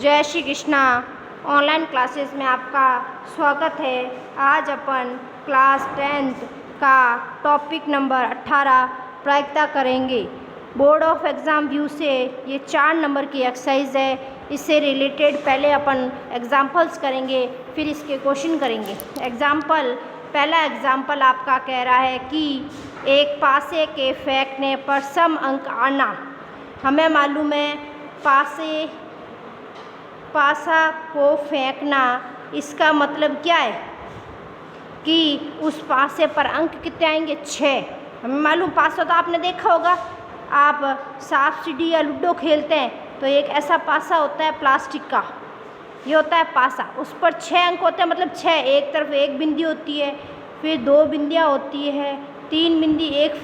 जय Shri Krishna. Online classes में आपका स्वागत है। आज अपन क्लास 10th का टॉपिक नंबर 18 प्रायिकता करेंगे। बोर्ड ऑफ एग्ज़ाम व्यू से ये 4 नंबर की एक्सरसाइज है। इससे रिलेटेड पहले अपन एग्जाम्पल्स करेंगे, फिर इसके क्वेश्चन करेंगे। पहला एग्जाम्पल आपका कह रहा है कि एक पासे के फेंकने पर सम अंक आना। हमें मालूम है पासा को फेंकना, इसका मतलब क्या है कि उस पासे पर अंक कितने आएंगे? 6। हमें मालूम पासा तो आपने देखा होगा, आप सांप सीढ़ी या लूडो खेलते हैं तो एक ऐसा पासा होता है प्लास्टिक का, ये होता है पासा। उस पर 6 अंक होते हैं, मतलब 6। एक तरफ एक बिंदी होती है, फिर 2 बिंदियाँ होती है, 3 बिंदी एक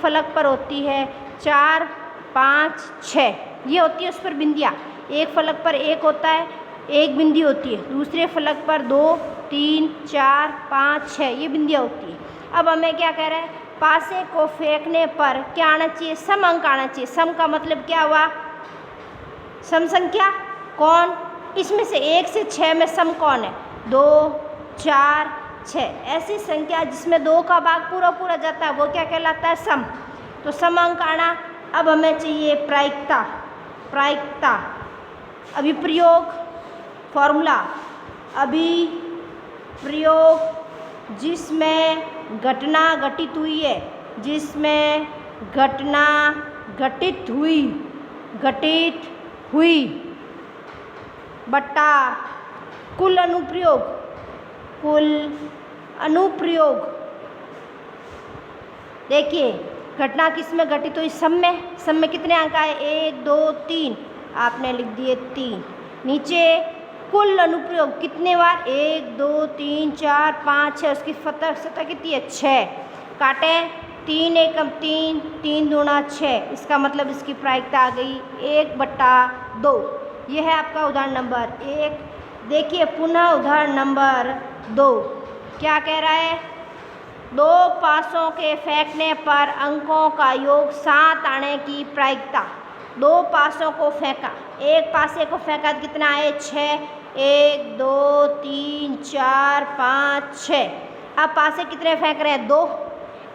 फलक पर होती है, 4 5 6 ये होती है उस पर बिंदियाँ। एक फलक पर एक होता है, एक बिंदी होती है, दूसरे फलक पर 2 3 4 5 6 ये बिंदियाँ होती है। अब हमें क्या कह रहा है? पासे को फेंकने पर क्या आना चाहिए? सम अंक आना चाहिए। सम का मतलब क्या हुआ? सम संख्या। कौन? इसमें से 1 से 6 में सम कौन है? 2 4 6। ऐसी संख्या जिसमें 2 का भाग पूरा जाता है वो क्या कहलाता है? सम। तो सम अंक आना। अब हमें चाहिए प्रायिकता। अभिप्रयोग फॉर्मूला। अभिप्रयोग जिसमें घटना घटित हुई है, जिसमें घटना घटित हुई बटा कुल अनुप्रयोग। देखिए घटना किस में घटित हुई? सम में कितने अंक आए? 1 2 3, आपने लिख दिए 3। नीचे कुल अनुप्रयोग कितने बार? 1 2 3 4 5 6, उसकी सतह कितनी है? 6। काटें 3 एकम 3, 3 दूना 6, इसका मतलब इसकी प्रायिकता आ गई 1/2। यह है आपका उदाहरण नंबर 1। देखिए पुनः उदाहरण नंबर 2 क्या कह रहा है? 2 पासों के फेंकने पर अंकों का योग 7 आने की प्रायिकता। 2 पासों को फेंका, एक पासे को फेंका तो कितना आए? 6। 1 2 3 4 5 6। अब पासे कितने फेंक रहे हैं? 2।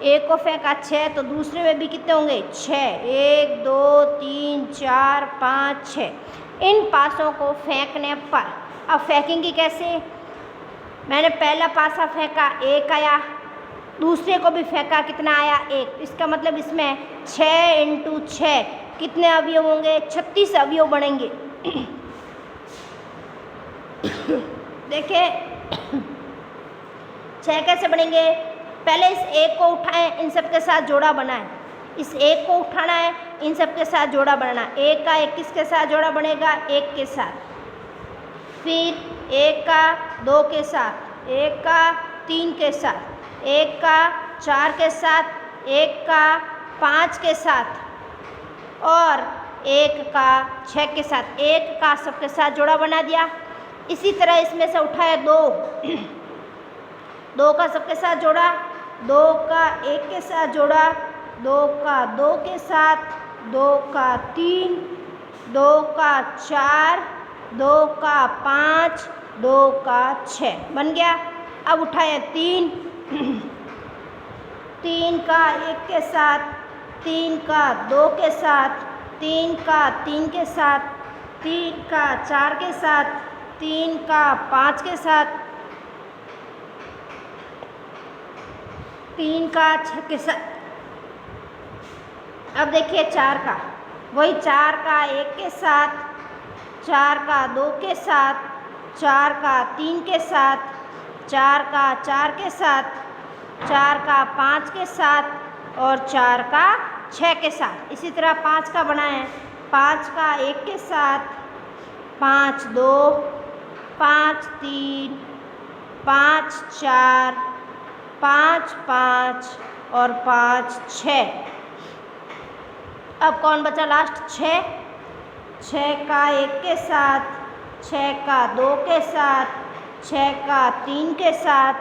एक को फेंका 6, तो दूसरे में भी कितने होंगे? 6। 1 2 3 4 5 6। इन पासों को फेंकने पर, अब फेंकेंगे कैसे? मैंने पहला पासा फेंका, 1 आया, दूसरे को भी फेंका, कितना आया? 1। इसका मतलब इसमें 6 × 6 कितने अवयव होंगे? 36 अवयव बनेंगे। देखिए 6 कैसे बनेंगे? पहले इस 1 को उठाएं, इन सब के साथ जोड़ा बनाएं। इस 1 को उठाना है, इन सब के साथ जोड़ा बनाना। 1 का 1 किसके साथ जोड़ा बनेगा? 1 के साथ। फिर 1 का 2 के साथ, 1 का 3 के साथ, 1 का 4 के साथ, 1 का 5 के साथ और 1 का 6 के साथ। 1 का सबके साथ जोड़ा बना दिया। इसी तरह इसमें से उठाया 2, 2 का सबके साथ जोड़ा, 2 का 1 के साथ जोड़ा, 2 का 2 के साथ, 2 का 3, 2 का 4, 2 का 5, 2 का 6 बन गया। अब उठाया 3, 3 का 1 के साथ, 3 का 2 के साथ, 3 का 3 के साथ, 3 का 4 के साथ, 3 का 5 के साथ, 3 का 6 के साथ। अब देखिए 4 का, वही 4 का 1 के साथ, 4 का 2 के साथ, 4 का 3 के साथ, 4 का 4 के साथ, 4 का 5 के साथ और 4 का 6 के साथ। इसी तरह 5 का बनाएं, 5 का 1 के साथ, 5 2, 5 3, 5 4, 5 5 और 5 6। अब कौन बचा लास्ट? 6। 6 का 1 के साथ, 6 का 2 के साथ, 6 का 3 के साथ,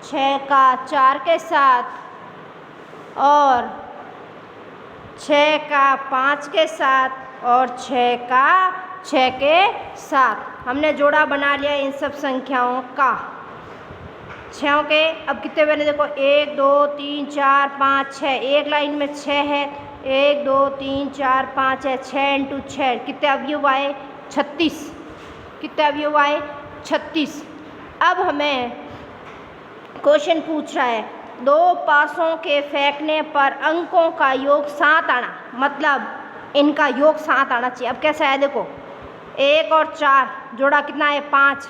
6 का 4 के साथ और 6 का 5 के साथ और 6 का 6 के साथ हमने जोड़ा बना लिया इन सब संख्याओं का। 6 के अब कितने बने देखो 1 2 3 4 5 6, एक लाइन में 6 है, 1 2 3 4 5 है, 6 इंटू 6 कितने अवयव आए 36। कितने अवयव आए 36। अब हमें क्वेश्चन पूछ रहा है 2 पासों के फेंकने पर अंकों का योग 7 आना, मतलब इनका योग 7 आना चाहिए। अब कैसे आया देखो 1 और 4 जोड़ा कितना है 5,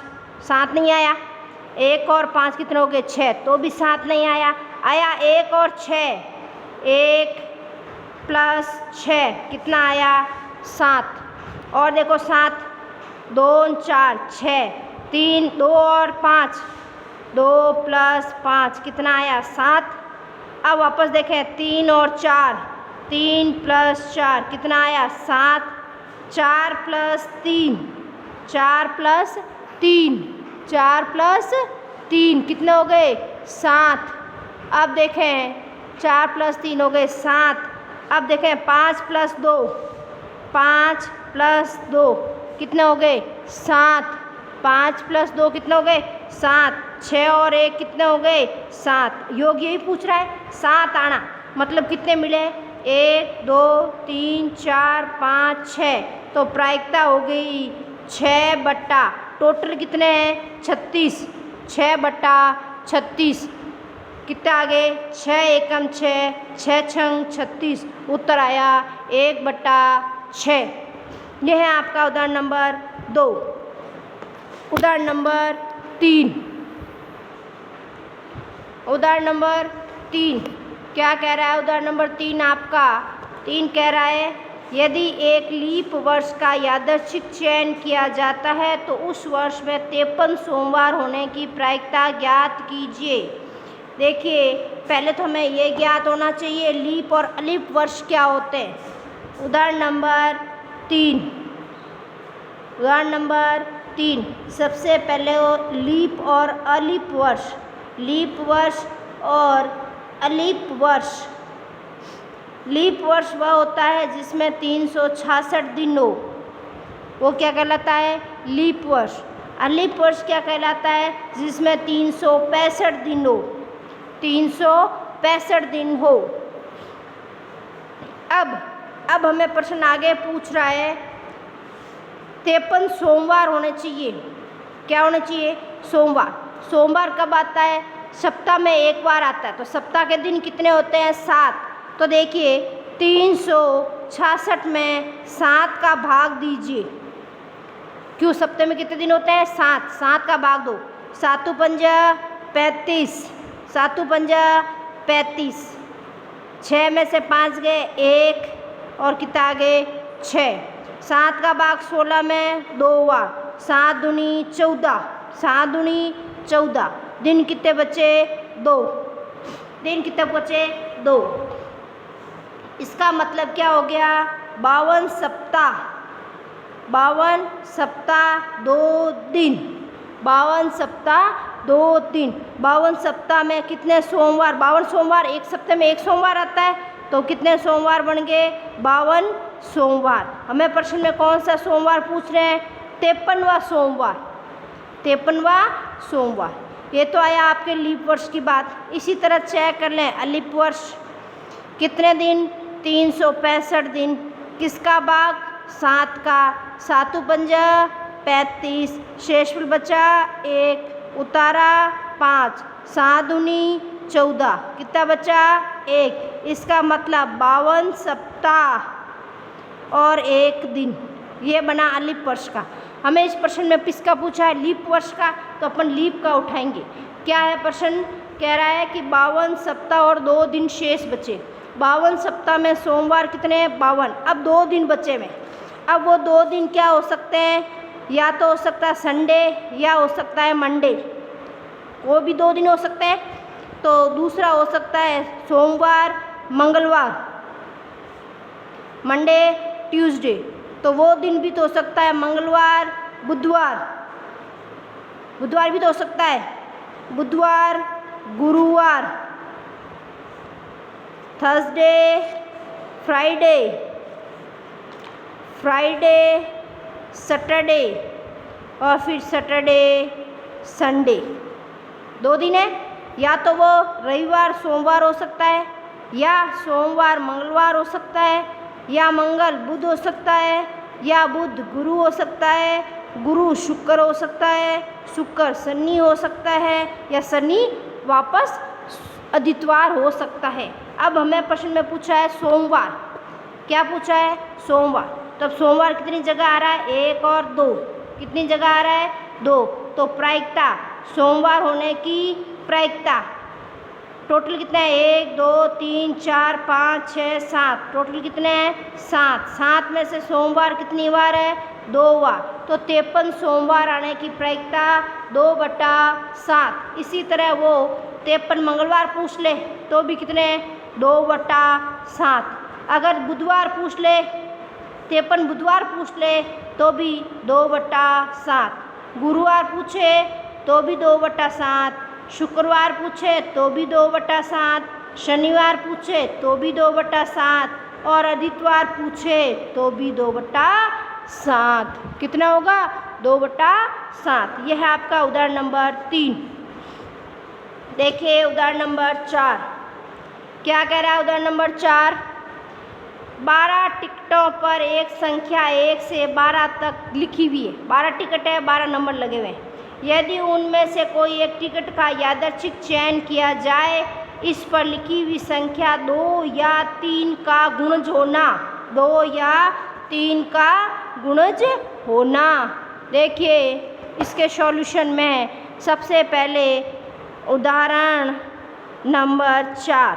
7 नहीं आया। 1 और 5 कितने हो गए 6, तो भी 7 नहीं आया। आया 1 और 6, 1 प्लस 6 कितना आया 7। और देखो 7 2 4 6, 3 2 और 5, 2 प्लस 5 कितना आया 7। अब वापस देखें 3 और 4, 3 प्लस 4 कितना आया 7। 4 प्लस 3, 4 प्लस 3, 4 प्लस 3 कितने हो गए 7। अब देखें 4 प्लस 3 हो गए 7। अब देखें 5 प्लस 2, 5 प्लस 2 कितने हो गए 7। 5 प्लस 2 कितने हो गए 7। 6 और 1 कितने हो गए 7। योग यही पूछ रहा है 7 आना, मतलब कितने मिले 1 2 3 4 5 6, तो प्रायिकता हो गई 6 बट्टा टोटल कितने हैं 36। 6 बट्टा 36 कितने आ गए 6 एकम 6, 6 छंग 36, उत्तर आया 1 बट्टा 6। यह है आपका उदाहरण नंबर 2। उदाहरण नंबर 3, उदाहरण नंबर 3 क्या कह रहा है। उदाहरण नंबर 3 आपका 3 कह रहा है यदि एक लीप वर्ष का यादृच्छिक चयन किया जाता है तो उस वर्ष में 53 सोमवार होने की प्रायिकता ज्ञात कीजिए। देखिए पहले तो हमें ये ज्ञात होना चाहिए लीप और अलीप वर्ष क्या होते हैं। उदाहरण नंबर 3, उदाहरण नंबर 3 सबसे पहले हो लीप और अलीप वर्ष। लीप वर्ष और अलीप वर्ष। लीप वर्ष वह होता है जिसमें 366 दिन हो, वो क्या कहलाता है लीप वर्ष। अलीप वर्ष क्या कहलाता है जिसमें 365 दिन हो, 365 दिन हो। अब हमें प्रश्न आगे पूछ रहा है 53 सोमवार होने चाहिए। क्या होने चाहिए सोमवार। सोमवार कब आता है सप्ताह में एक बार आता है, तो सप्ताह के दिन कितने होते हैं 7। तो देखिए 366 में 7 का भाग दीजिए, क्यों सप्ताह में कितने दिन होते हैं 7, 7 का भाग दो। 7 पंजा 35, 7 पंजा 35, 6 में से 5 गए 1 और कितना आ गए 6। 7 का भाग 16 में 2 बार, 7 दूनी 14, 7 दूनी 14। दिन कितने बचे 2, दिन कितने बचे 2। इसका मतलब क्या हो गया 52 सप्ताह, 52 सप्ताह 2 दिन, 52 सप्ताह 2 दिन। 52 सप्ताह में कितने सोमवार, 52 सोमवार, एक सप्ताह में एक सोमवार आता है, तो कितने सोमवार बन गए 52 सोमवार। हमें प्रश्न में कौन सा सोमवार पूछ रहे हैं 53वां सोमवार, 53वां सोमवार। ये तो आया आपके लीप वर्ष की बात। इसी तरह चेक कर लें अलीप वर्ष कितने दिन 365 दिन, किसका भाग 7 का, 7 पंजा 35, शेषफल बचा 1, उतारा 5, 7 दूनी 14, कितना बचा 1। इसका मतलब 52 सप्ताह और 1 दिन, ये बना अलीप वर्ष का। हमें इस प्रश्न में किसका पूछा है लीप वर्ष का, तो अपन लीप का उठाएंगे। क्या है प्रश्न कह रहा है कि 52 सप्ताह और 2 दिन शेष बचे। 52 सप्ताह में सोमवार कितने हैं 52। अब 2 दिन बचे में, अब वो 2 दिन क्या हो सकते हैं, या तो हो सकता है संडे या हो सकता है मंडे, वो भी 2 दिन हो सकते हैं। तो दूसरा हो सकता है सोमवार मंगलवार, मंडे ट्यूसडे, तो वो दिन भी तो हो सकता है मंगलवार बुधवार, बुधवार भी तो हो सकता है, बुधवार गुरुवार, थर्सडे फ्राइडे, फ्राइडे, सैटरडे और फिर सैटरडे, संडे। 2 दिन है, या तो वो रविवार सोमवार हो सकता है, या सोमवार मंगलवार हो सकता है, या मंगल बुध हो सकता है, या बुध गुरु हो सकता है, गुरु शुक्र हो सकता है, शुक्र शनि हो सकता है, या शनि वापस आदित्यवार हो सकता है। अब हमें प्रश्न में पूछा है सोमवार, क्या पूछा है? सोमवार। तब सोमवार कितनी जगह आ रहा है? 1 और 2। कितनी जगह आ रहा है? 2। तो प्रायिकता, सोमवार होने की प्रायिकता टोटल कितना है? 1 2 3 4 5 6 7, टोटल कितने हैं? 7। 7 में से सोमवार कितनी बार है? 2 बार। तो 53 सोमवार आने की प्रायिकता 2/7। इसी तरह वो 53 मंगलवार पूछ ले तो भी कितने हैं? 2/7। अगर बुधवार पूछ ले, 53 बुधवार पूछ ले तो भी 2/7। गुरुवार पूछे तो भी 2/7, शुक्रवार पूछे तो भी 2/7, शनिवार पूछे तो भी 2/7 और आदित्यवार पूछे तो भी 2/7। कितना होगा? 2/7। यह है आपका उदाहरण नंबर 3। देखिए उदाहरण नंबर 4, क्या कह रहा है उदाहरण नंबर 4? 12 टिकटों पर एक संख्या 1 से 12 तक लिखी हुई है। 12 टिकट है, 12 नंबर लगे हुए हैं। यदि उनमें से कोई एक टिकट का यादृच्छिक चयन किया जाए, इस पर लिखी हुई संख्या 2 या 3 का गुणज होना। 2 या 3 का गुणज होना। देखिए इसके सॉल्यूशन में सबसे पहले उदाहरण नंबर 4,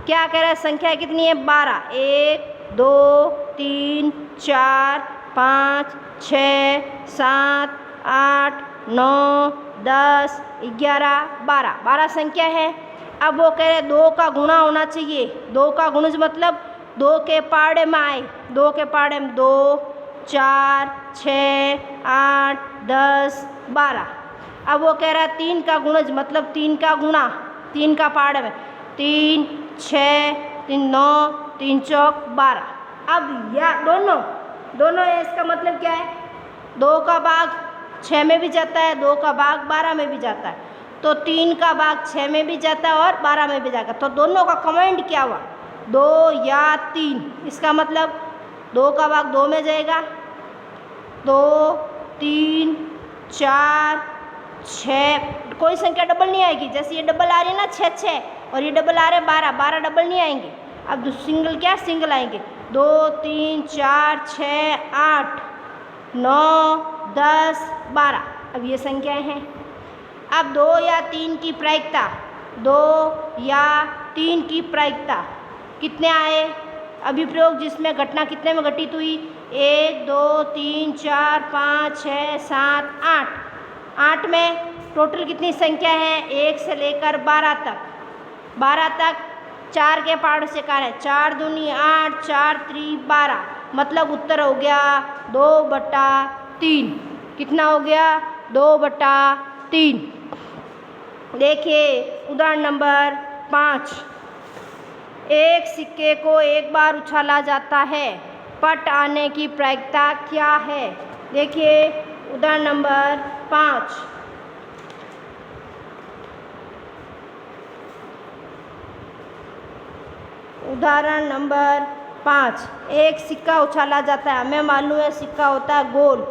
क्या कह रहा है? संख्या कितनी है? 12। 1 2 3 4 5 6 7 8 9 10 11 12, 12 संख्या है। अब वो कह रहे 2 का गुणा होना चाहिए। 2 का गुणज मतलब 2 के पाड़े में आए। 2 के पाड़े में 2 4 6 8 10 12। अब वो कह रहा है 3 का गुणज मतलब 3 का गुणा, 3 का पाड़े में 3 6 3 9 3 चौक 12। अब या दोनों है, इसका मतलब क्या है? 2 का भाग 6 में भी जाता है, 2 का भाग 12 में भी जाता है, तो 3 का भाग 6 में भी जाता है और 12 में भी जाएगा। तो दोनों का कमांड क्या हुआ? 2 या 3। इसका मतलब 2 का भाग 2 में जाएगा, 2 3 4 6, कोई संख्या डबल नहीं आएगी। जैसे ये डबल आ रही है ना 6 6 और ये डबल आ रहे 12 12, डबल नहीं आएंगे। अब सिंगल क्या? सिंगल आएंगे। 2 3 4 6 8 9 10 12। अब ये संख्याएं हैं। अब 2 या 3 की प्रायिकता, 2 या 3 की प्रायिकता कितने आए? अभिप्रयोग जिसमें घटना कितने में घटित हुई? 1 2 3 4 5 6 7 8। 8 में टोटल कितनी संख्या है? 1 से लेकर 12 तक। 12 तक 4 के पाड़ से कार है, 4 दूनी 8 4 3 12, मतलब उत्तर हो गया 2/3। कितना हो गया? 2/3। देखिए उदाहरण नंबर 5, एक सिक्के को एक बार उछाला जाता है, पट आने की प्रायिकता क्या है? देखिए उदाहरण नंबर 5, उदाहरण नंबर 5, एक सिक्का उछाला जाता है। हमें मालूम है सिक्का होता है गोल,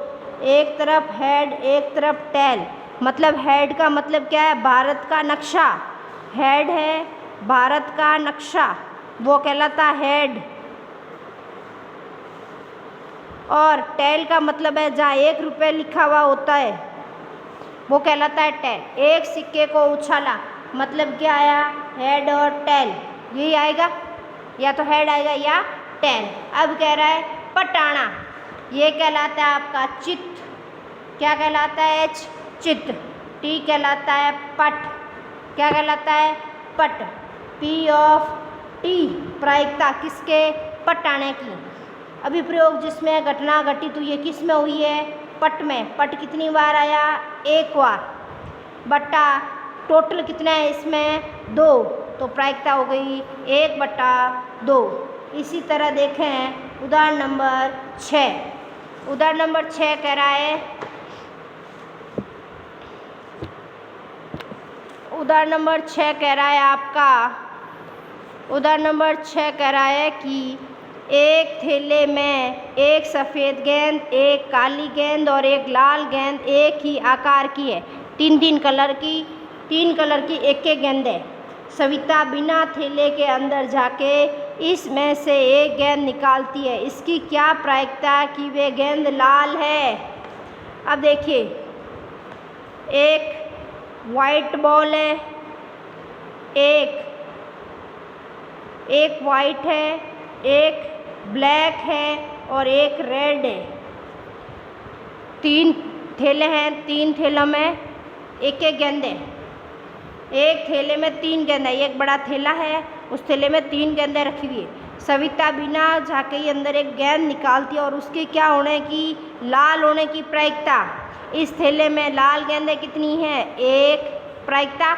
एक तरफ हेड एक तरफ टेल। मतलब हेड का मतलब क्या है? भारत का नक्शा। हेड है भारत का नक्शा, वो कहलाता हेड। और टेल का मतलब है जहाँ 1 रुपये लिखा हुआ होता है, वो कहलाता है टेल। एक सिक्के को उछाला मतलब क्या आया? हेड और टेल, यही आएगा। या तो हेड आएगा या टेल। अब कह रहा है पटाना, ये कहलाता है आपका चित्त। क्या कहलाता है? चित्त। टी कहलाता है पट। क्या कहलाता है? पट। पी ऑफ टी, प्रायिकता किसके? पटाने की। अभिप्रयोग जिसमें घटना घटित हुई है किस में हुई है? पट में। पट कितनी बार आया? 1 बार। बट्टा टोटल कितना है इसमें? 2, तो प्रायिकता हो गई 1/2। इसी तरह देखें उदाहरण नंबर 6, उदाहरण नंबर 6 कह रहा है, उदाहरण नंबर 6 कह रहा है आपका, उदाहरण नंबर 6 कह रहा है कि एक थैले में एक सफ़ेद गेंद, एक काली गेंद और एक लाल गेंद एक ही आकार की है। तीन कलर की एक गेंद है। सविता बिना थैले के अंदर जाके इसमें से एक गेंद निकालती है। इसकी क्या प्रायिकता है कि वे गेंद लाल है? अब देखिए, एक वाइट बॉल है, एक वाइट है, एक ब्लैक है और एक रेड है। 3 थैले हैं, 3 थैलों में एक गेंद है। एक थैले में 3 गेंद है, एक बड़ा थैला है, उस थैले में 3 गेंदें रखी हुई है। सविता बिना झाके ही अंदर एक गेंद निकालती है और उसके क्या होने की, लाल होने की प्रायिकता। इस थैले में लाल गेंदें कितनी हैं? 1। प्रायिकता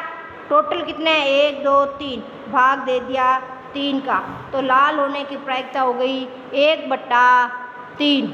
टोटल कितने हैं? 1 2 3, भाग दे दिया 3 का, तो लाल होने की प्रायिकता हो गई 1/3।